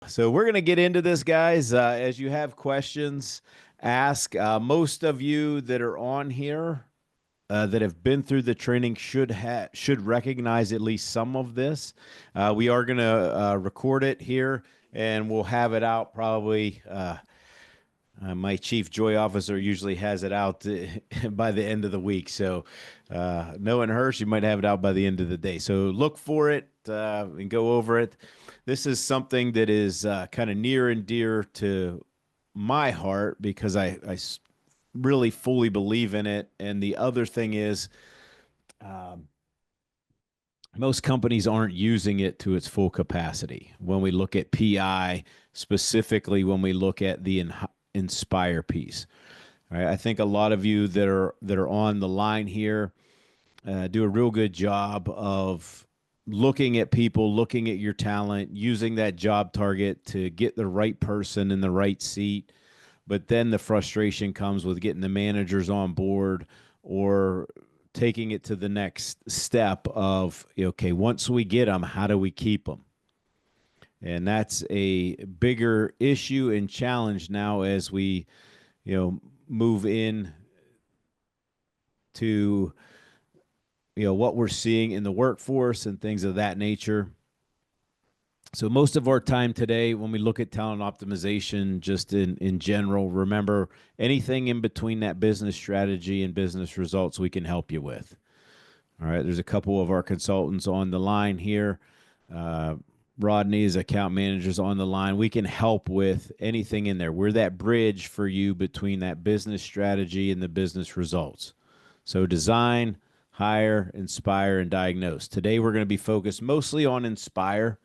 So we're going to get into this, guys. As you have questions, ask. Most of you that are on here that have been through the training should recognize at least some of this. We are going to record it here, and we'll have it out probably. My chief joy officer usually has it out by the end of the week. So, knowing her, she might have it out by the end of the day. So, look for it and go over it. This is something that is kind of near and dear to my heart because I really fully believe in it. And the other thing is, um, most companies aren't using it to its full capacity. When we look at PI, specifically when we look at the Inspire piece, right? I think a lot of you that are on the line here do a real good job of looking at people, looking at your talent, using that job target to get the right person in the right seat. But then the frustration comes with getting the managers on board or taking it to the next step of, okay, once we get them, how do we keep them? And that's a bigger issue and challenge now as we, move in to, what we're seeing in the workforce and things of that nature. So most of our time today, when we look at talent optimization, just in general, remember anything in between that business strategy and business results we can help you with. All right, there's a couple of our consultants on the line here. Uh, Rodney's account managers on the line. We can help with anything in there. We're that bridge for you between that business strategy and the business results. So design, hire, inspire, and diagnose. Today we're going to be focused mostly on inspire.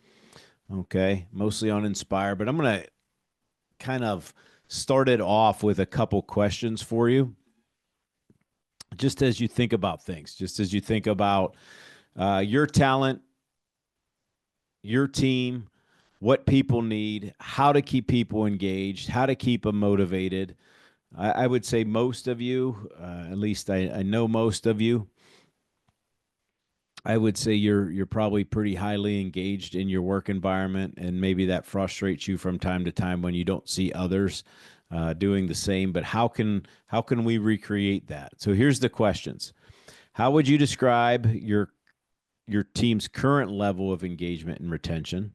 Okay, mostly on inspire, but I'm going to kind of start it off with a couple questions for you. Just as you think about things, just as you think about your talent, your team, what people need, how to keep people engaged, how to keep them motivated. I would say most of you, at least I know most of you, I would say you're probably pretty highly engaged in your work environment, and maybe that frustrates you from time to time when you don't see others doing the same. But how can we recreate that? So here's the questions: how would you describe your team's current level of engagement and retention?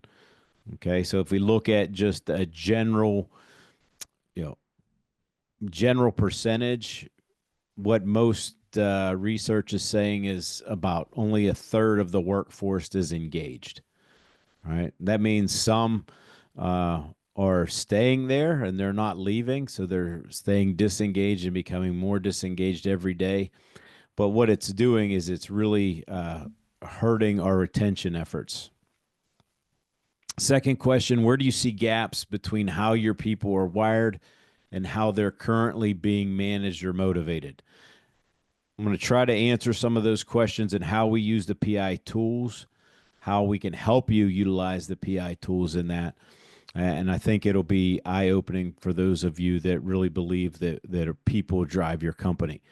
Okay, so if we look at just a you know, general percentage, what most research is saying is about only a third of the workforce is engaged. Right, that means some uh, are staying there and they're not leaving, so they're staying disengaged and becoming more disengaged every day. But what it's doing is it's really hurting our retention efforts. Second question: where do you see gaps between how your people are wired and how they're currently being managed or motivated? I'm going to try to answer some of those questions and how we use the PI tools, how we can help you utilize the PI tools in that. And I think it'll be eye opening for those of you that really believe that people drive your company.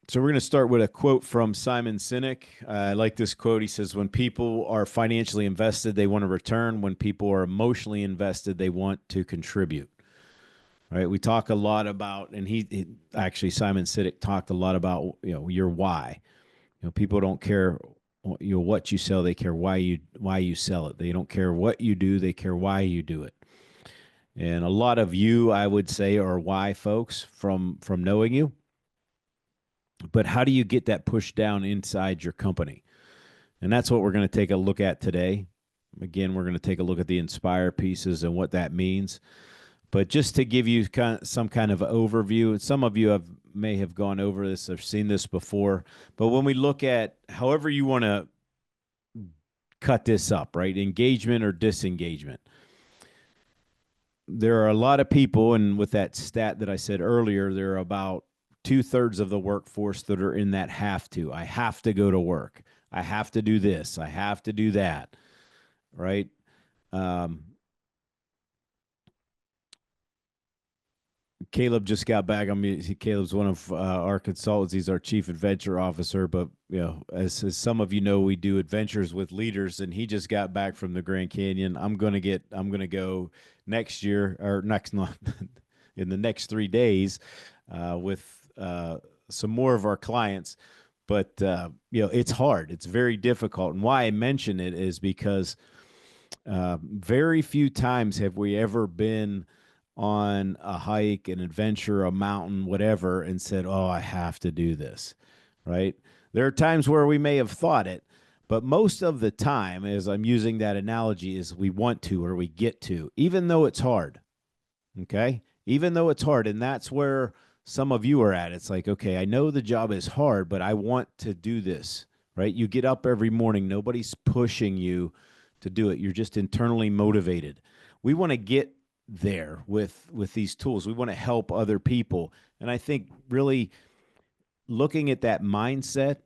So we're going to start with a quote from Simon Sinek. I like this quote. He says, "When people are financially invested, they want to return. When people are emotionally invested, they want to contribute." Right? We talk a lot about, and he actually Simon Sinek talked a lot about your why. People don't care what you sell; they care why you sell it. They don't care what you do; they care why you do it. And a lot of you, I would say, are why folks from knowing you. But how do you get that pushed down inside your company? And that's what we're going to take a look at today. Again, we're going to take a look at the Inspire pieces and what that means. But just to give you some kind of overview, some of you may have gone over this or seen this before. But when we look at however you want to cut this up, right? Engagement or disengagement. There are a lot of people, and with that stat that I said earlier, there are about 2/3 of the workforce that are in that have to. I have to go to work. I have to do this. I have to do that. Right? Um, Caleb just got back. I mean, Caleb's one of our consultants. He's our chief adventure officer. But as some of you know, we do adventures with leaders, and he just got back from the Grand Canyon. I'm gonna go next year or next month in the next 3 days with some more of our clients. But it's hard. It's very difficult, and why I mention it is because very few times have we ever been on a hike, an adventure, a mountain, whatever, and said, "Oh, I have to do this." Right? There are times where we may have thought it, but most of the time, as I'm using that analogy, is we want to or we get to, even though it's hard. Okay? Even though it's hard. And that's where some of you are at. It's like, okay, I know the job is hard, but I want to do this. Right? You get up every morning, nobody's pushing you to do it. You're just internally motivated. We want to get there with these tools. We want to help other people. And I think really looking at that mindset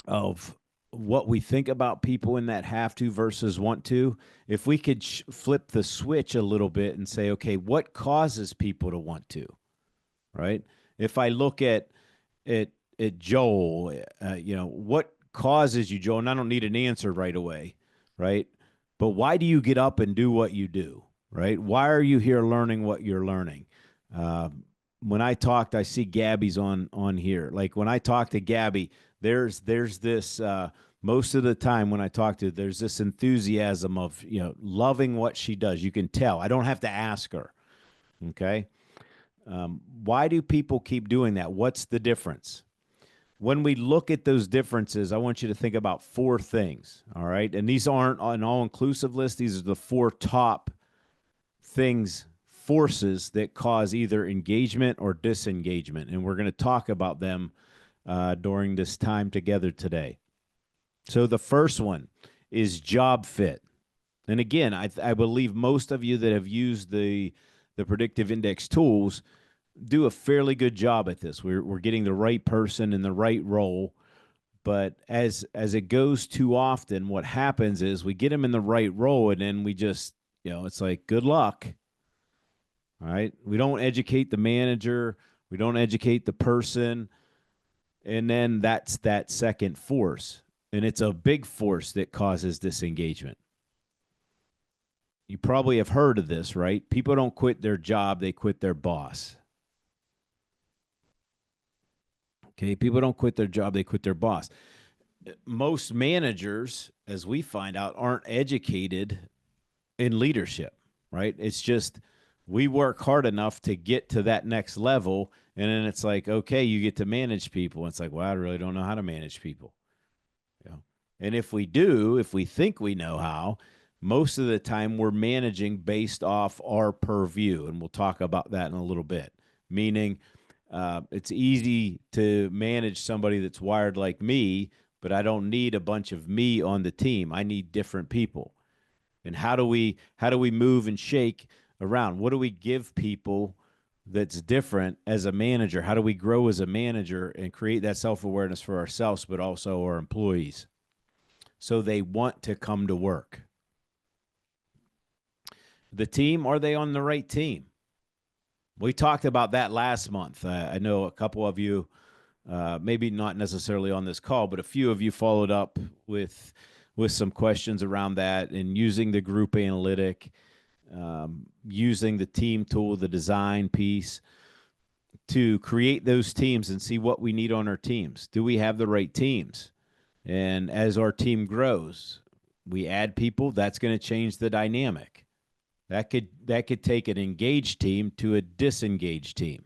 of what we think about people in that have to versus want to, if we could flip the switch a little bit and say, okay, what causes people to want to, right? If I look at Joel, what causes you, Joel? And I don't need an answer right away, right? But why do you get up and do what you do, right? Why are you here learning what you're learning? When I talked, I see Gabby's on here. Like when I talk to Gabby, there's this most of the time when I talk to her, there's this enthusiasm of loving what she does. You can tell. I don't have to ask her. Okay. Why do people keep doing that? What's the difference? When we look at those differences, I want you to think about 4 things. All right. And these aren't an all inclusive list. These are the 4 top things, forces that cause either engagement or disengagement. And we're going to talk about them during this time together today. So the first one is job fit. And again, I believe most of you that have used the Predictive Index tools do a fairly good job at this. We're getting the right person in the right role. But as it goes too often, what happens is we get them in the right role, and then we just, it's like, good luck. All right. We don't educate the manager. We don't educate the person. And then that's that second force. And it's a big force that causes disengagement. You probably have heard of this, right? People don't quit their job, they quit their boss. Okay, people don't quit their job, they quit their boss. Most managers, as we find out, aren't educated in leadership, right? It's just we work hard enough to get to that next level, and then it's like, okay, you get to manage people. It's like, well, I really don't know how to manage people. And if we do, if we think we know how, most of the time we're managing based off our purview, and we'll talk about that in a little bit. Meaning, it's easy to manage somebody that's wired like me, but I don't need a bunch of me on the team. I need different people. And how do we move and shake around? What do we give people that's different as a manager? How do we grow as a manager and create that self-awareness for ourselves, but also our employees, so they want to come to work? The team, are they on the right team? We talked about that last month. I know a couple of you, maybe not necessarily on this call, but a few of you followed up with some questions around that, and using the group analytic, using the team tool, the design piece, to create those teams and see what we need on our teams. Do we have the right teams? And as our team grows, we add people, that's going to change the dynamic. That could take an engaged team to a disengaged team,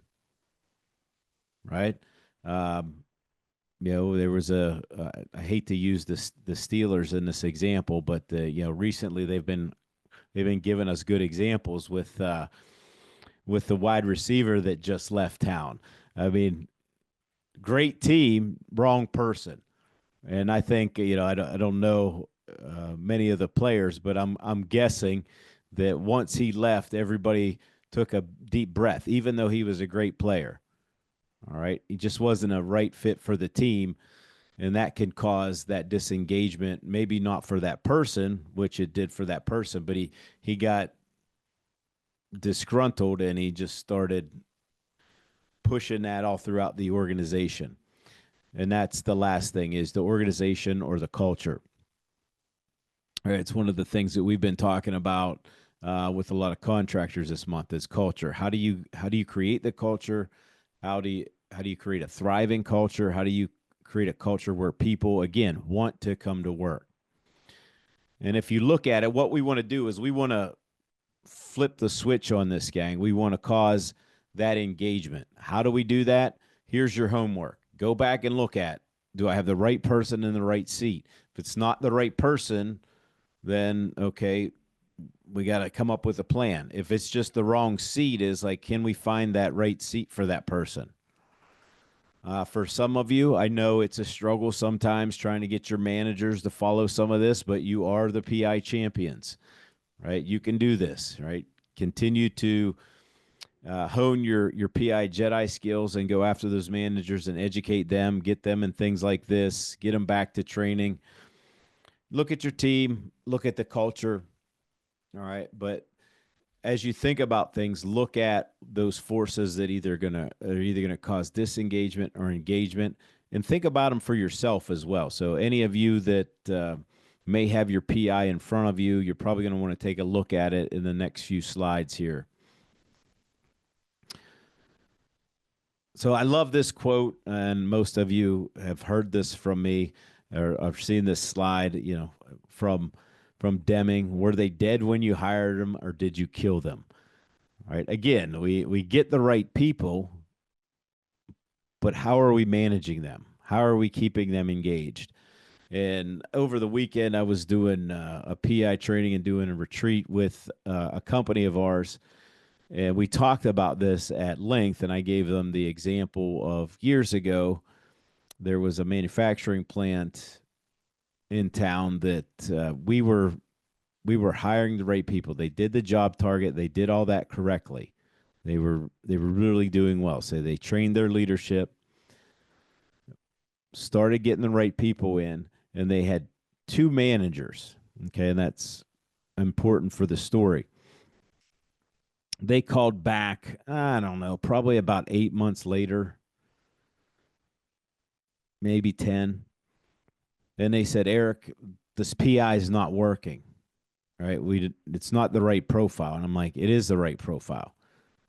right? There was I hate to use the Steelers in this example, but recently they've been giving us good examples with the wide receiver that just left town. I mean, great team, wrong person. And I think I don't know many of the players, but I'm guessing that once he left, everybody took a deep breath, even though he was a great player. All right. He just wasn't a right fit for the team. And that can cause that disengagement, maybe not for that person, which it did for that person, but he got disgruntled, and he just started pushing that all throughout the organization. And that's the last thing, is the organization or the culture. All right, it's one of the things that we've been talking about with a lot of contractors this month is culture. How do you create the culture? How do you create a thriving culture? How do you create a culture where people again want to come to work? And if you look at it, what we want to do is we want to flip the switch on this, gang. We want to cause that engagement. How do we do that? Here's your homework. Go back and look at, do I have the right person in the right seat? If it's not the right person, then okay, we got to come up with a plan. If it's just the wrong seat, is like, can we find that right seat for that person? For some of you, I know it's a struggle sometimes trying to get your managers to follow some of this, but you are the PI champions, right? You can do this, right? Continue to hone your PI Jedi skills and go after those managers and educate them, get them in things like this, get them back to training. Look at your team, look at the culture, all right? But as you think about things, look at those forces that are either gonna cause disengagement or engagement, and think about them for yourself as well. So any of you that may have your PI in front of you, you're probably going to want to take a look at it in the next few slides here. So I love this quote, and most of you have heard this from me, or I've seen this slide, from Deming. Were they dead when you hired them, or did you kill them? All right. Again, we get the right people, but how are we managing them? How are we keeping them engaged? And over the weekend, I was doing a PI training and doing a retreat with a company of ours. And we talked about this at length. And I gave them the example of years ago, there was a manufacturing plant in town that we were hiring the right people. They did the job target. They did all that correctly. They were really doing well. So they trained their leadership, started getting the right people in, and they had two managers. Okay, and that's important for the story. They called back, I don't know, probably about 8 months later, maybe 10. And they said, Eric, this PI is not working. Right? It's not the right profile. And I'm like, it is the right profile.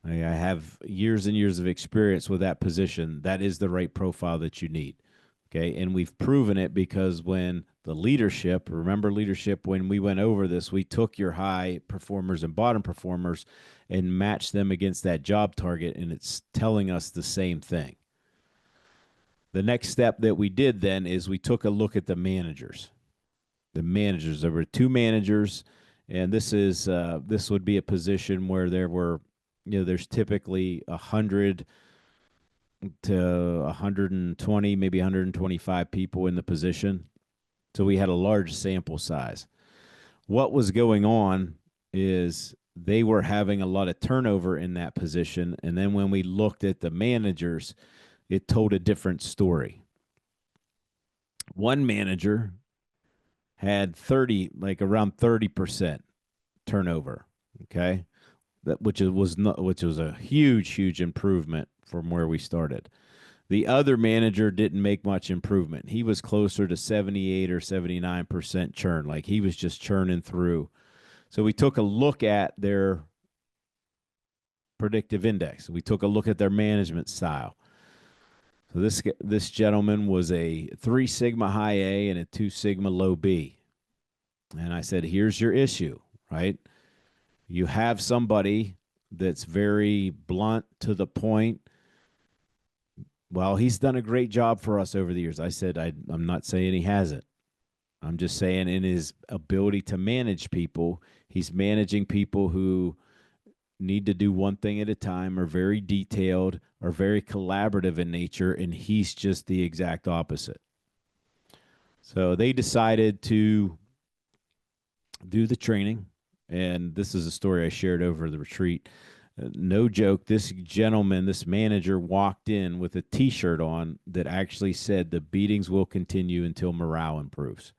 I have years and years of experience with that position. That is the right profile that you need. Okay. And we've proven it because when the leadership, remember leadership, when we went over this, we took your high performers and bottom performers and matched them against that job target. And it's telling us the same thing. The next step that we did then is we took a look at the managers. There were two managers, and this would be a position where there's typically 100 to 120, maybe 125 people in the position. So we had a large sample size. What was going on is they were having a lot of turnover in that position. And then when we looked at the managers, it told a different story. One manager had around 30% turnover. Okay. Which was a huge improvement from where we started. The other manager didn't make much improvement. He was closer to 78 or 79% churn. Like he was just churning through. So we took a look at their predictive index. We took a look at their management style. So this gentleman was a 3 sigma high A and a 2 sigma low B. And I said, here's your issue, right? You have somebody that's very blunt, to the point. Well, he's done a great job for us over the years. I said, I'm not saying he hasn't. I'm just saying in his ability to manage people, he's managing people who need to do one thing at a time, are very detailed, are very collaborative in nature, and he's just the exact opposite. So they decided to do the training, and this is a story I shared over the retreat. No joke, this gentleman, this manager, walked in with a T-shirt on that actually said the beatings will continue until morale improves.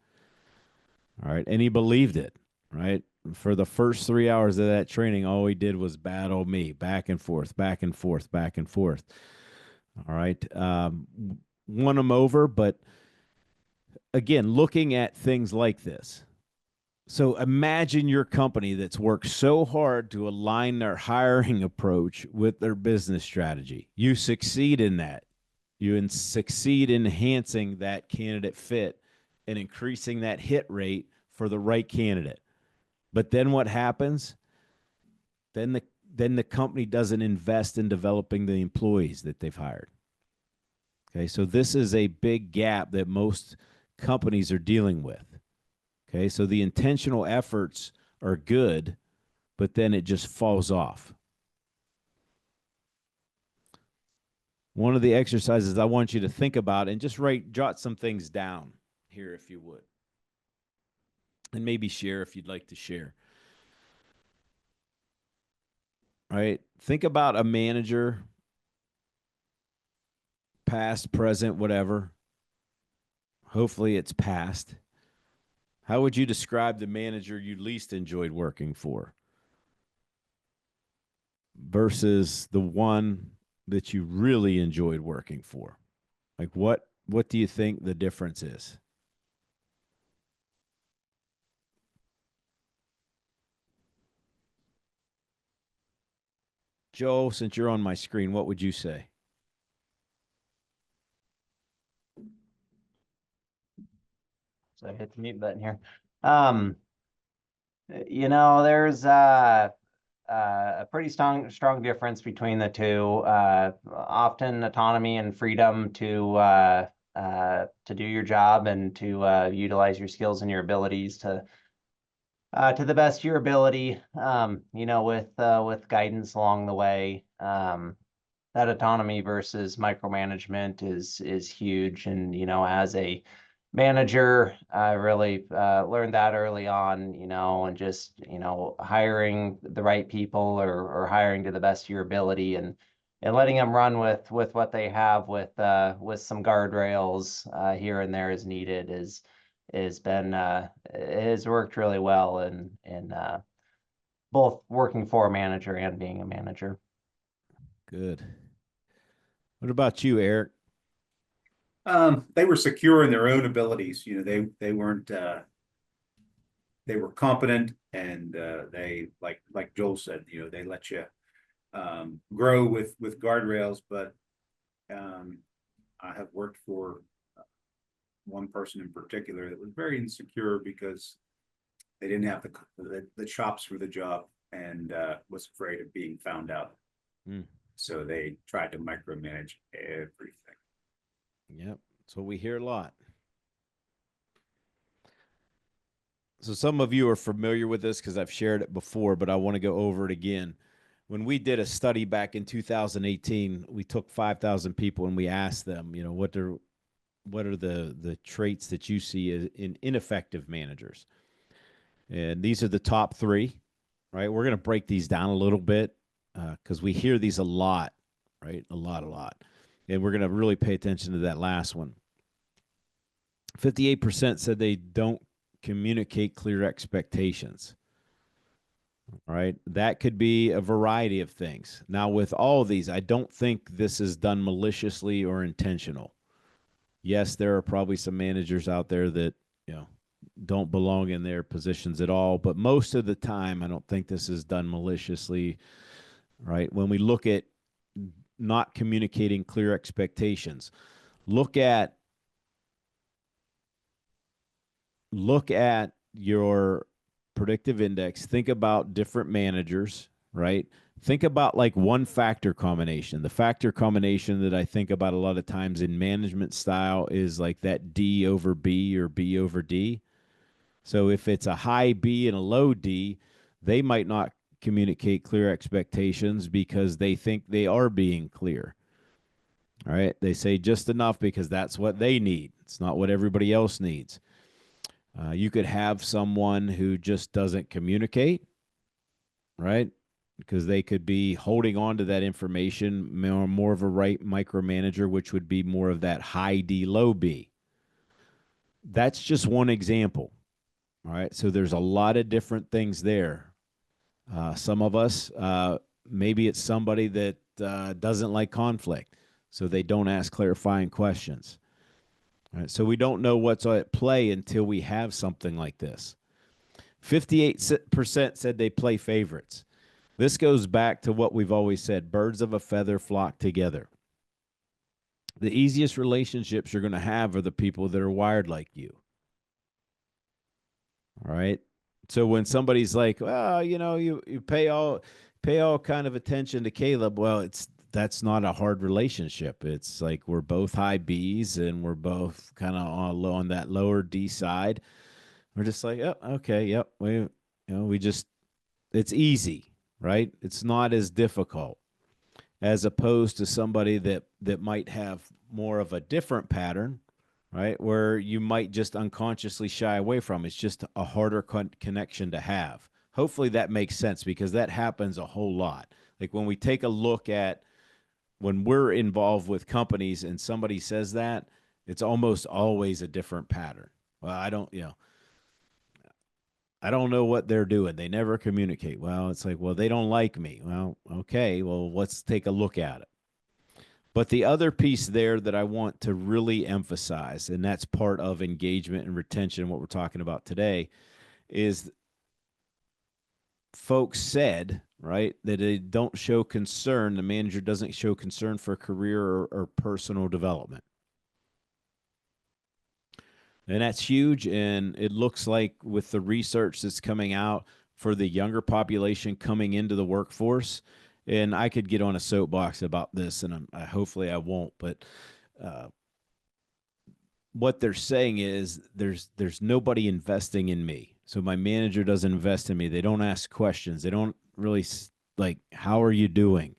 All right, and he believed it, right? for the first 3 hours of that training, all he did was battle me back and forth, back and forth, back and forth. All right. Won him over. But again, looking at things like this. So imagine your company that's worked so hard to align their hiring approach with their business strategy. You succeed in that. You succeed in enhancing that candidate fit and increasing that hit rate for the right candidate. But then what happens? Then the company doesn't invest in developing the employees that they've hired. Okay, so this is a big gap that most companies are dealing with. Okay, so the intentional efforts are good, but then it just falls off. One of the exercises I want you to think about, and just jot some things down here if you would, and maybe share if you'd like to share. All right, think about a manager, past, present, whatever. Hopefully it's past. How would you describe the manager you least enjoyed working for versus the one that you really enjoyed working for? Like what do you think the difference is? Joe, since you're on my screen, what would you say? So I hit the mute button here. There's a pretty strong difference between the two. Often autonomy and freedom to do your job and to utilize your skills and your abilities to the best of your ability. With guidance along the way. That autonomy versus micromanagement is huge, and as a manager, I really learned that early on, and just hiring the right people or hiring to the best of your ability, and letting them run with what they have with some guardrails here and there as needed has worked really well in both working for a manager and being a manager. Good. What about you, Eric? They were secure in their own abilities. They weren't. They were competent, and they like Joel said. They let you grow with guardrails. But I have worked for one person in particular that was very insecure because they didn't have the chops for the job and was afraid of being found out. So they tried to micromanage everything. Yep. So we hear a lot. So some of you are familiar with this because I've shared it before, but I want to go over it again. When we did a study back in 2018, we took 5,000 people and we asked them, what are the traits that you see in ineffective managers? And these are the top 3, right? We're going to break these down a little bit because we hear these a lot, right? A lot. And we're going to really pay attention to that last one. 58% said they don't communicate clear expectations. All right. That could be a variety of things. Now, with all of these, I don't think this is done maliciously or intentional. Yes, there are probably some managers out there that, don't belong in their positions at all. But most of the time, I don't think this is done maliciously, right? When we look at not communicating clear expectations, look at your predictive index. Think about different managers, right? Think about like one factor combination. The factor combination that I think about a lot of times in management style is like that D over B or B over D. So if it's a high B and a low D, they might not communicate clear expectations because they think they are being clear. All right. They say just enough because that's what they need. It's not what everybody else needs. You could have someone who just doesn't communicate, right? Because they could be holding on to that information, more of a right micromanager, which would be more of that high D, low B. That's just one example, All right. So there's a lot of different things there. Some of us, maybe it's somebody that doesn't like conflict, so they don't ask clarifying questions. All right. So we don't know what's at play until we have something like this. 58% said they play favorites. This goes back to what we've always said: birds of a feather flock together. The easiest relationships you're going to have are the people that are wired like you. All right. So when somebody's like, well, you pay all kind of attention to Caleb, well, that's not a hard relationship. It's like we're both high B's and we're both kind of on that lower D side. We're just like, oh, okay, yep. We just, it's easy, right? It's not as difficult as opposed to somebody that might have more of a different pattern, right? Where you might just unconsciously shy away from. It's just a harder connection to have. Hopefully that makes sense, because that happens a whole lot. Like when we take a look at when we're involved with companies and somebody says that, it's almost always a different pattern. Well, I don't know what they're doing. They never communicate. Well, it's like, well, they don't like me. Well, okay, well, let's take a look at it. But the other piece there that I want to really emphasize, and that's part of engagement and retention, what we're talking about today, is folks said, right, that they don't show concern. The manager doesn't show concern for career or personal development. And that's huge. And it looks like with the research that's coming out for the younger population coming into the workforce, and I could get on a soapbox about this, and hopefully I won't, but what they're saying is there's nobody investing in me. So my manager doesn't invest in me. They don't ask questions. They don't really like, how are you doing?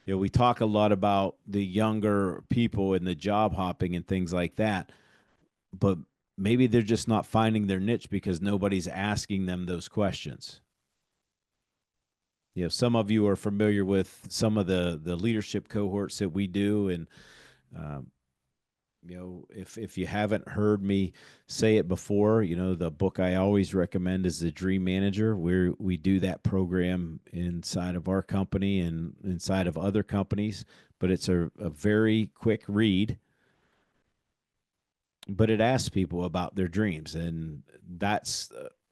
We talk a lot about the younger people and the job hopping and things like that, but maybe they're just not finding their niche because nobody's asking them those questions. Some of you are familiar with some of the leadership cohorts that we do, and um, if you haven't heard me say it before, the book I always recommend is The Dream Manager, where we do that program inside of our company and inside of other companies. But it's a very quick read, but it asks people about their dreams. And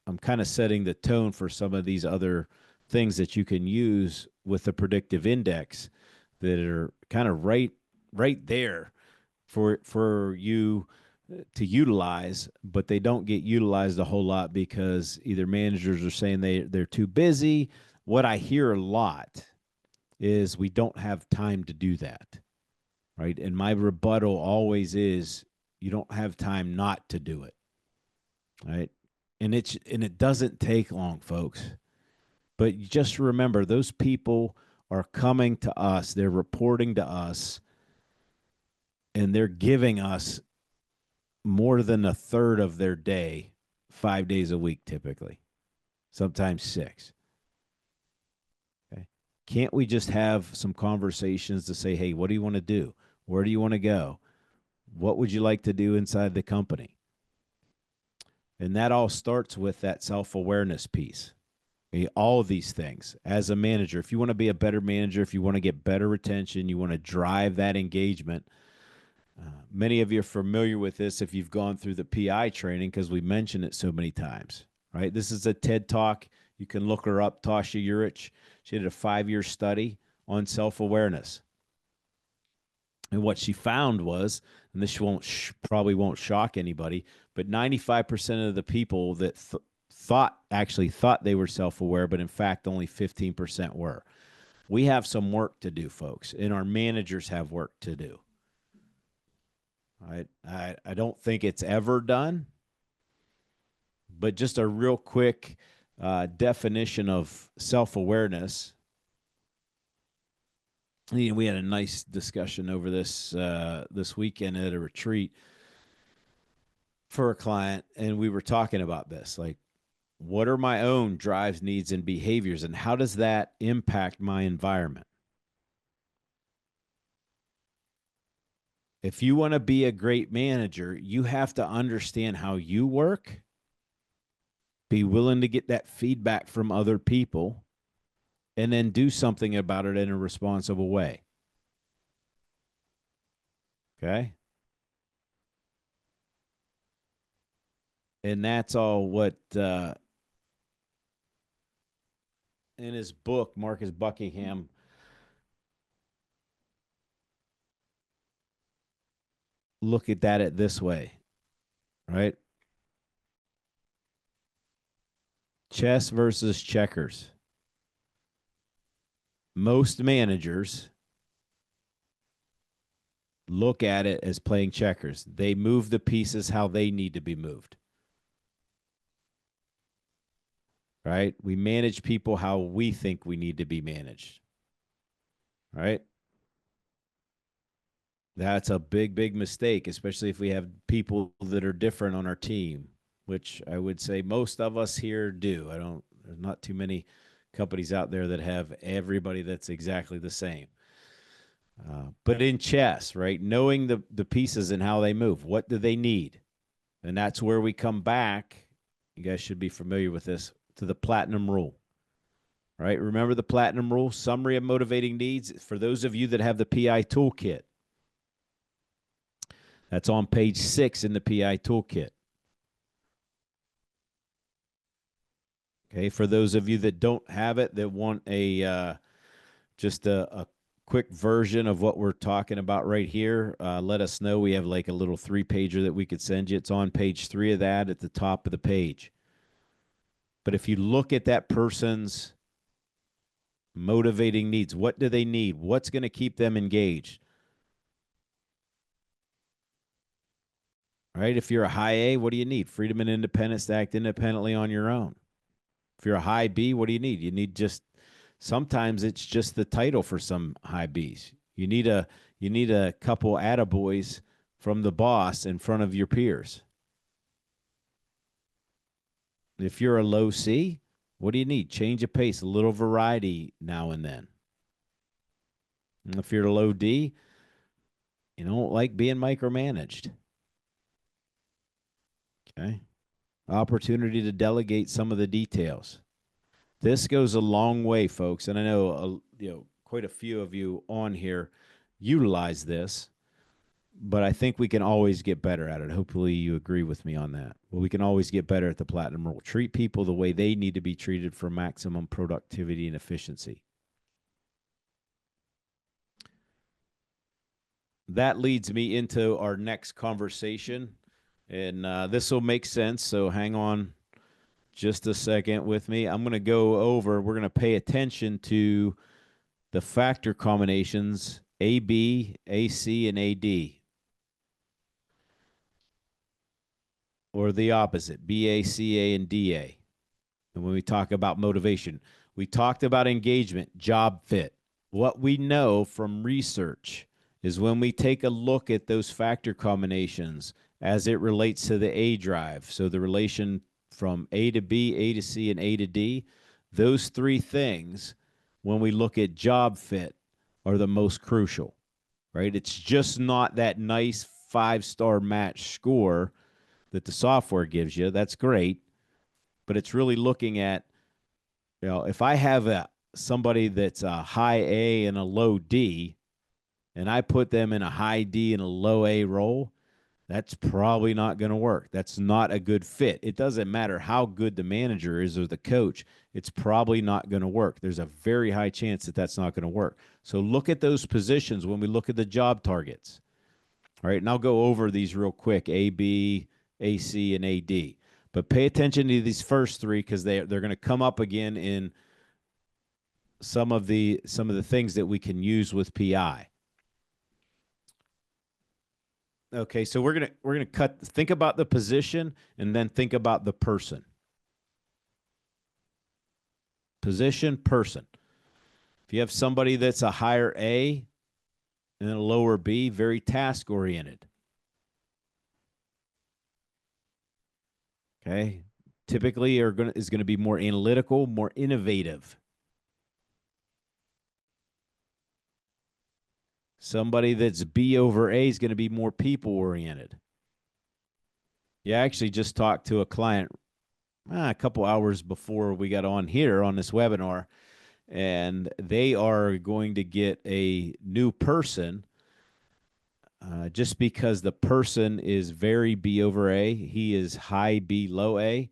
I'm kind of setting the tone for some of these other things that you can use with the predictive index that are kind of right there for you to utilize, but they don't get utilized a whole lot because either managers are saying they're too busy. What I hear a lot is we don't have time to do that, right? And my rebuttal always is, you don't have time not to do it, right? And it doesn't take long, folks. But just remember, those people are coming to us, they're reporting to us, and they're giving us more than a third of their day, 5 days a week, typically, sometimes 6. Okay. Can't we just have some conversations to say, hey, what do you want to do? Where do you want to go? What would you like to do inside the company? And that all starts with that self-awareness piece. Okay, all of these things as a manager, if you want to be a better manager, if you want to get better retention, you want to drive that engagement. Many of you are familiar with this if you've gone through the PI training, because we mention it so many times, right? This is a TED Talk. You can look her up, Tasha Urich. She did a 5-year study on self-awareness. And what she found was, and this probably won't shock anybody, but 95% of the people that thought they were self-aware, but in fact only 15% were. We have some work to do, folks, and our managers have work to do. Right? I don't think it's ever done, but just a real quick definition of self-awareness. We had a nice discussion over this this weekend at a retreat for a client, and we were talking about this, like, what are my own drives, needs, and behaviors, and how does that impact my environment? If you want to be a great manager, you have to understand how you work Be willing to get that feedback from other people, and then do something about it in a responsible way. Okay. And that's all what in his book, Marcus Buckingham look at that it this way, right? Chess versus checkers. Most managers look at it as playing checkers. They move the pieces how they need to be moved. Right? We manage people how we think we need to be managed. Right? That's a big, big mistake, especially if we have people that are different on our team, which I would say most of us here do. There's not too many companies out there that have everybody that's exactly the same. But in chess, right, knowing the pieces and how they move, what do they need? And that's where we come back. You guys should be familiar with this, to the platinum rule. Right? Remember the platinum rule, summary of motivating needs. For those of you that have the PI toolkit, that's on page 6 in the PI toolkit. Okay, for those of you that don't have it, that want just a quick version of what we're talking about right here, let us know. We have like a little 3-pager that we could send you. It's on page 3 of that at the top of the page. But if you look at that person's motivating needs, what do they need? What's going to keep them engaged? Right? If you're a high A, what do you need? Freedom and independence to act independently on your own. If you're a high B, what do you need? You need just, sometimes it's just the title for some high Bs. You need a couple attaboys from the boss in front of your peers. If you're a low C, what do you need? Change of pace, a little variety now and then. And if you're a low D, you don't like being micromanaged. Okay. Opportunity to delegate some of the details. This goes a long way, folks, and I know quite a few of you on here utilize this, but I think we can always get better at it. Hopefully you agree with me on that. Well, we can always get better at the platinum rule. Treat people the way they need to be treated for maximum productivity and efficiency. That leads me into our next conversation, and this will make sense, so hang on just a second with me. I'm going to go over, we're going to pay attention to the factor combinations AB, AC, and AD. Or the opposite, BA, CA, and DA. And when we talk about motivation, we talked about engagement, job fit. What we know from research is when we take a look at those factor combinations as it relates to the A drive, so the relation from A to B, A to C, and A to D, those 3 things, when we look at job fit, are the most crucial, right? It's just not that nice 5-star match score that the software gives you. That's great, but it's really looking at, if I have somebody that's a high A and a low D, and I put them in a high D and a low A role, that's probably not going to work. That's not a good fit. It doesn't matter how good the manager is or the coach. It's probably not going to work. There's a very high chance that that's not going to work. So look at those positions when we look at the job targets. All right, and I'll go over these real quick, AB, AC, and AD. But pay attention to these first 3 because they're going to come up again in some of the things that we can use with PI. Okay, so we're gonna think about the position and then think about the person. Position, person. If you have somebody that's a higher A and a lower B, very task oriented. Okay, typically is going to be more analytical, more innovative. Somebody that's B over A is going to be more people oriented. Yeah, I actually just talked to a client a couple hours before we got on here on this webinar, and they are going to get a new person just because the person is very B over A. He is high B, low A.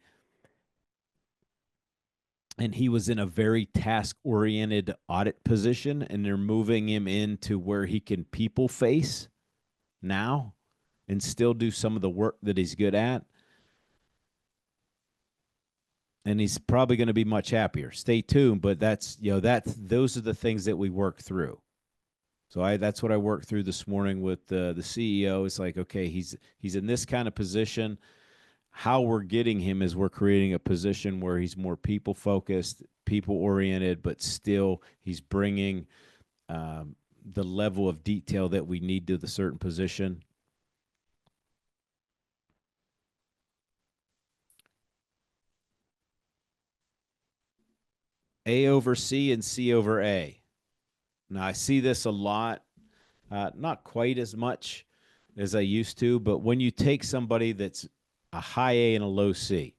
And he was in a very task oriented audit position, and they're moving him into where he can people face now and still do some of the work that he's good at. And he's probably going to be much happier. Stay tuned, but those are the things that we work through. So that's what I worked through this morning with the CEO. It's like, okay, he's in this kind of position. How we're getting him is we're creating a position where he's more people focused, people oriented, but still he's bringing the level of detail that we need to the certain position. A over C and C over A. Now, I see this a lot, not quite as much as I used to, but when you take somebody that's a high A and a low C,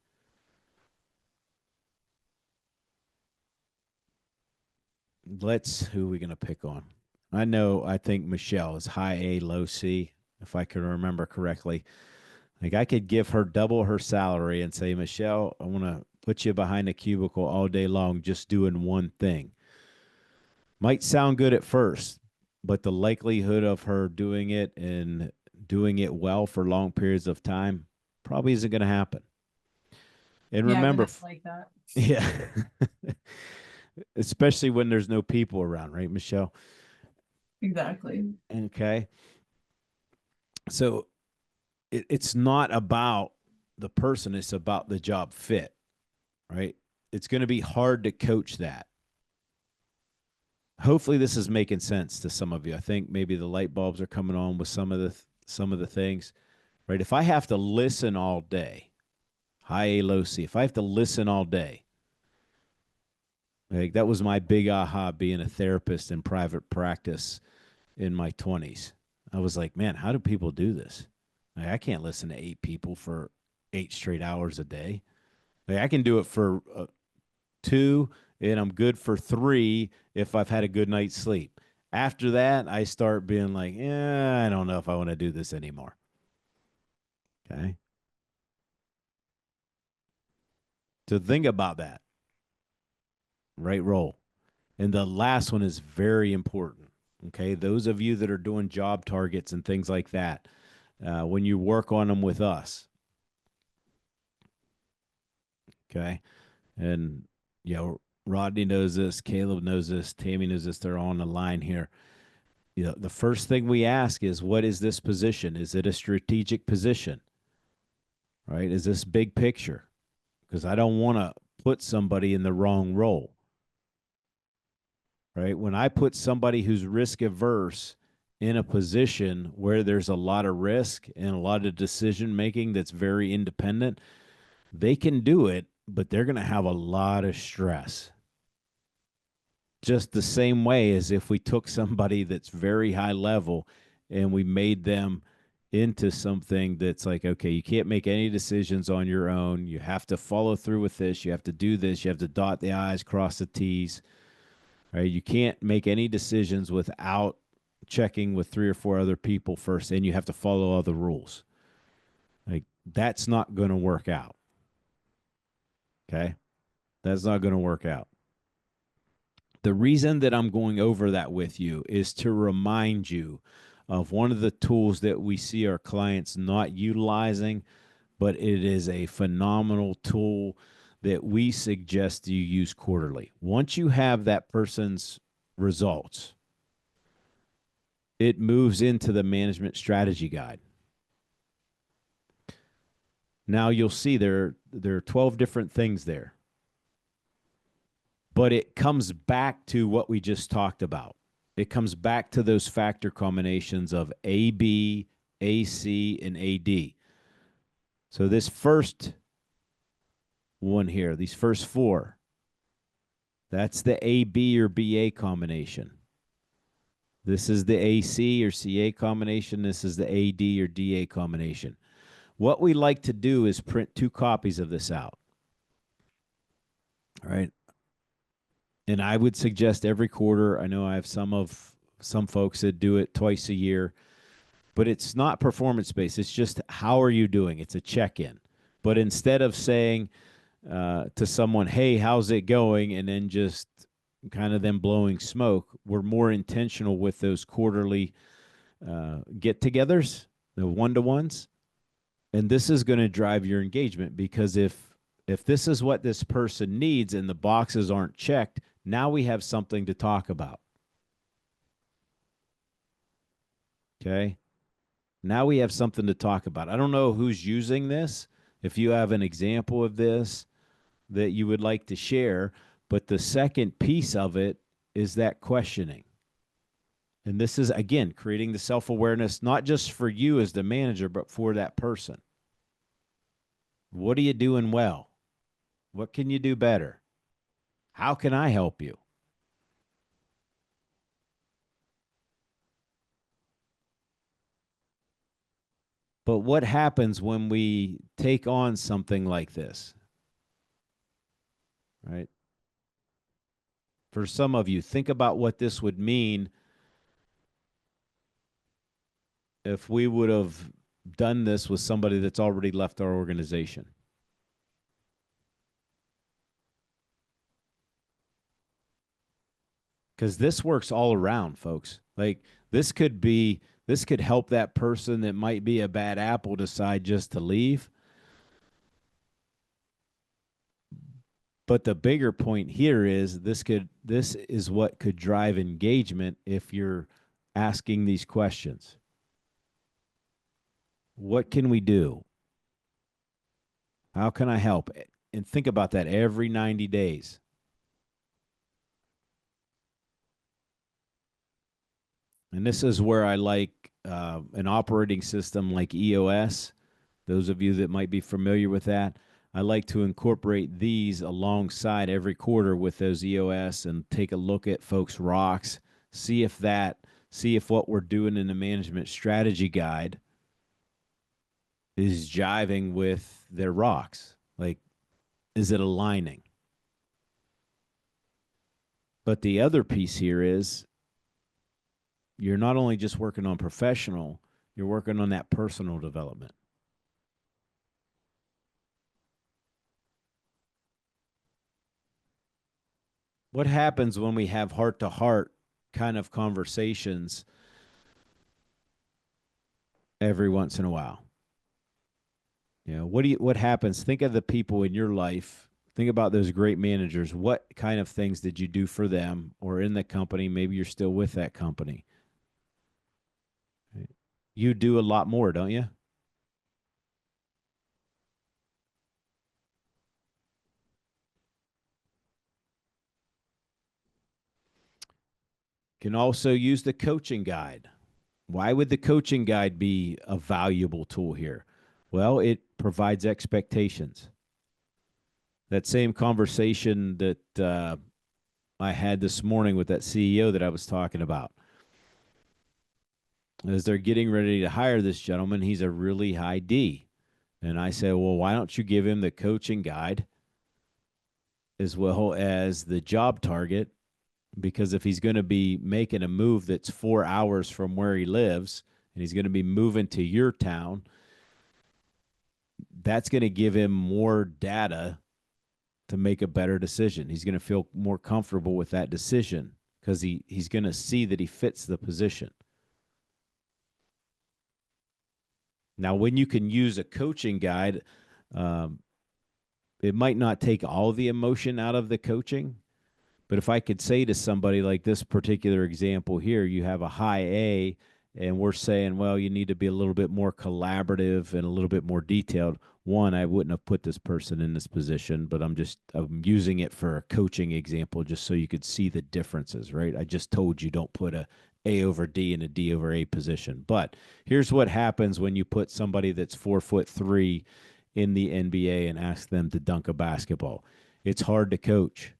who are we going to pick on? I think Michelle is high A, low C, if I can remember correctly. Like I could give her double her salary and say, Michelle, I want to put you behind a cubicle all day long just doing one thing. Might sound good at first, but the likelihood of her doing it and doing it well for long periods of time probably isn't going to happen. And remember, like that. Yeah, especially when there's no people around, right, Michelle? Exactly. Okay. So it's not about the person, it's about the job fit, right? It's going to be hard to coach that. Hopefully this is making sense to some of you. I think maybe the light bulbs are coming on with some of the things, right? If I have to listen all day, high A, low C, if I have to listen all day, like that was my big aha being a therapist in private practice in my 20s. I was like, man, how do people do this? Like, I can't listen to 8 people for 8 straight hours a day. Like, I can do it for 2, and I'm good for 3 if I've had a good night's sleep. After that, I start being like, I don't know if I want to do this anymore. Okay. So think about that. Right roll. And the last one is very important. Okay. Those of you that are doing job targets and things like that, when you work on them with us. Okay. And, Rodney knows this, Caleb knows this, Tammy knows this. They're all on the line here. The first thing we ask is, what is this position? Is it a strategic position? Right? Is this big picture? Because I don't want to put somebody in the wrong role. Right? When I put somebody who's risk averse in a position where there's a lot of risk and a lot of decision making that's very independent, they can do it, but they're going to have a lot of stress. Just the same way as if we took somebody that's very high level and we made them into something that's like, okay, you can't make any decisions on your own. You have to follow through with this. You have to do this. You have to dot the I's, cross the T's. Right? You can't make any decisions without checking with 3 or 4 other people first, and you have to follow all the rules. Like, that's not going to work out. Okay? That's not going to work out. The reason that I'm going over that with you is to remind you of one of the tools that we see our clients not utilizing, but it is a phenomenal tool that we suggest you use quarterly. Once you have that person's results, it moves into the management strategy guide. Now you'll see there are 12 different things there. But it comes back to what we just talked about. It comes back to those factor combinations of AB, AC, and AD. So this first one here, these first 4, that's the AB or BA combination. This is the AC or CA combination. This is the AD or DA combination. What we like to do is print 2 copies of this out. All right. And I would suggest every quarter. I know I have some folks that do it twice a year, but it's not performance based. It's just how are you doing? It's a check in. But instead of saying to someone, "Hey, how's it going?" and then just kind of them blowing smoke, we're more intentional with those quarterly get-togethers, the one-to-ones, and this is going to drive your engagement because if this is what this person needs and the boxes aren't checked, now we have something to talk about. Okay. Now we have something to talk about. I don't know who's using this. If you have an example of this that you would like to share, but the second piece of it is that questioning. And this is, again, creating the self awareness, not just for you as the manager, but for that person. What are you doing well? What can you do better? How can I help you? But what happens when we take on something like this? Right? For some of you, think about what this would mean if we would have done this with somebody that's already left our organization. Because this works all around, folks. Like this could help that person that might be a bad apple decide just to leave. But the bigger point here is this is what could drive engagement if you're asking these questions. What can we do? How can I help? And think about that every 90 days. And this is where I like an operating system like EOS. Those of you that might be familiar with that, I like to incorporate these alongside every quarter with those EOS and take a look at folks' rocks, see if what we're doing in the management strategy guide is jiving with their rocks. Like, is it aligning? But the other piece here is you're not only just working on professional, you're working on that personal development. What happens when we have heart to heart kind of conversations every once in a while? You know, what happens? Think of the people in your life. Think about those great managers. What kind of things did you do for them or in the company? Maybe you're still with that company. You do a lot more, don't you? Can also use the coaching guide. Why would the coaching guide be a valuable tool here? Well, it provides expectations. That same conversation that I had this morning with that CEO that I was talking about. As they're getting ready to hire this gentleman, he's a really high D. And I said, well, why don't you give him the coaching guide as well as the job target? Because if he's going to be making a move that's 4 hours from where he lives and he's going to be moving to your town, that's going to give him more data to make a better decision. He's going to feel more comfortable with that decision because he's going to see that he fits the position. Now, when you can use a coaching guide, it might not take all the emotion out of the coaching. But if I could say to somebody like this particular example here, you have a high A, and we're saying, well, you need to be a little bit more collaborative and a little bit more detailed. One, I wouldn't have put this person in this position, but I'm using it for a coaching example just so you could see the differences, right? I just told you don't put A over D in a D over A position. But here's what happens when you put somebody that's 4'3" in the NBA and ask them to dunk a basketball. It's hard to coach.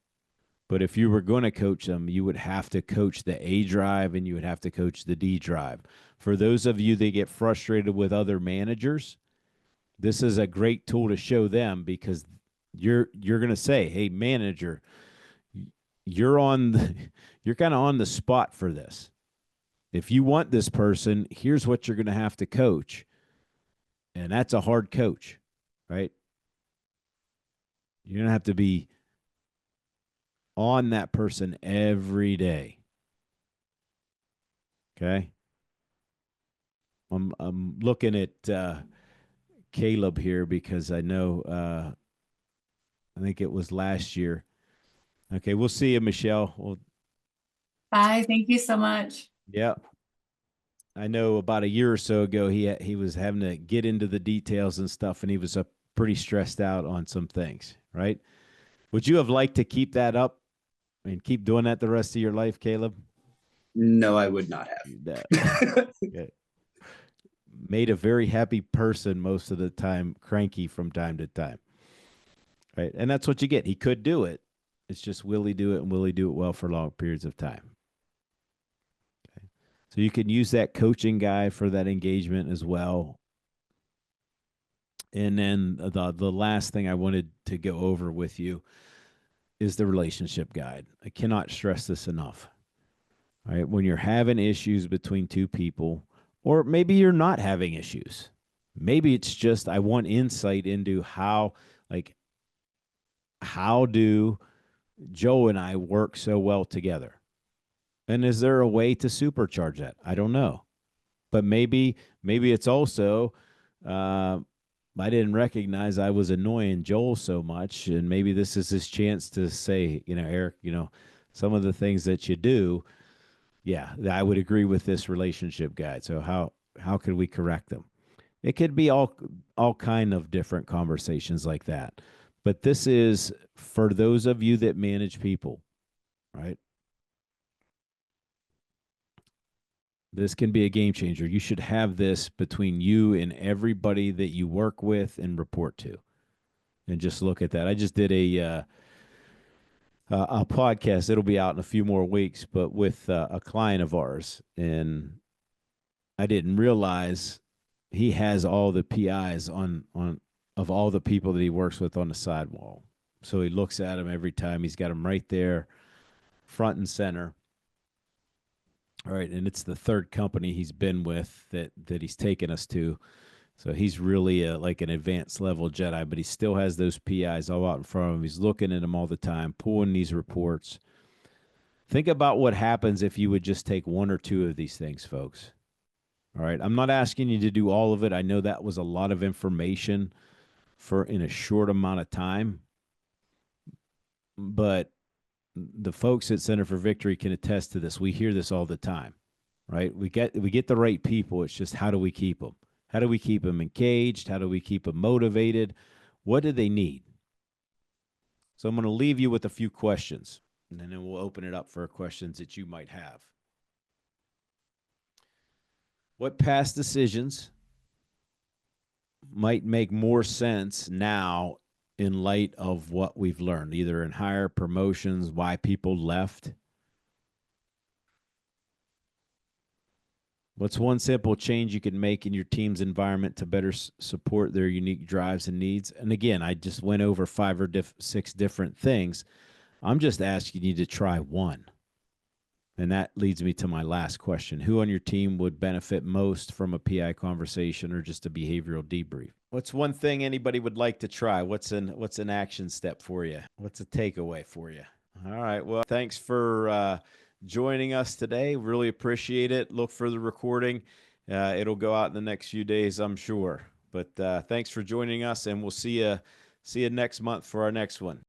But if you were going to coach them, you would have to coach the A drive and you would have to coach the D drive. For those of you that get frustrated with other managers, this is a great tool to show them because you're going to say, hey, manager, you're on the, you're kind of on the spot for this. If you want this person, here's what you're going to have to coach. And that's a hard coach, right? You're going to have to be on that person every day. Okay. I'm looking at Caleb here because I know I think it was last year. Okay, we'll see you, Michelle. Well, Bye. Thank you so much. yeah. I know about a year or so ago he was having to get into the details and stuff, and he was pretty stressed out on some things, right? Would you have liked to keep that up and keep doing that the rest of your life, Caleb? No, I would not That have. made a very happy person most of the time, cranky from time to time. Right. And that's what you get. He could do it. It's just will he do it, and will he do it well for long periods of time? Okay. So you can use that coaching guy for that engagement as well. And then the last thing I wanted to go over with you is the relationship guide. I cannot stress this enough. All right. When you're having issues between two people, or maybe you're not having issues, maybe it's just I want insight into how do Joe and I work so well together? And is there a way to supercharge that? I don't know. But maybe it's also I didn't recognize I was annoying Joel so much, and maybe this is his chance to say, Eric, some of the things that you do, yeah, I would agree with this relationship guide. So how could we correct them? It could be all kind of different conversations like that. But this is for those of you that manage people, right? This can be a game changer. You should have this between you and everybody that you work with and report to. And just look at that. I just did a podcast. It'll be out in a few more weeks, but with a client of ours, and I didn't realize he has all the PIs on of all the people that he works with on the sidewall. So he looks at them every time. He's got them right there, front and center. All right, and it's the third company he's been with that he's taken us to. So he's really like an advanced level Jedi, but he still has those PIs all out in front of him. He's looking at them all the time, pulling these reports. Think about what happens if you would just take one or two of these things, folks. All right, I'm not asking you to do all of it. I know that was a lot of information for in a short amount of time, but the folks at Center for Victory can attest to this. We hear this all the time, right? We get the right people. It's just how do we keep them? How do we keep them engaged? How do we keep them motivated? What do they need? So I'm going to leave you with a few questions, and then we'll open it up for questions that you might have. What past decisions might make more sense now in light of what we've learned, either in higher promotions, why people left? What's one simple change you can make in your team's environment to better support their unique drives and needs? And again, I just went over 5 or 6 different things. I'm just asking you to try one. And that leads me to my last question. Who on your team would benefit most from a PI conversation or just a behavioral debrief? What's one thing anybody would like to try? What's an action step for you? What's a takeaway for you? All right. Well, thanks for joining us today. Really appreciate it. Look for the recording. It'll go out in the next few days, I'm sure. But thanks for joining us, and we'll see you next month for our next one.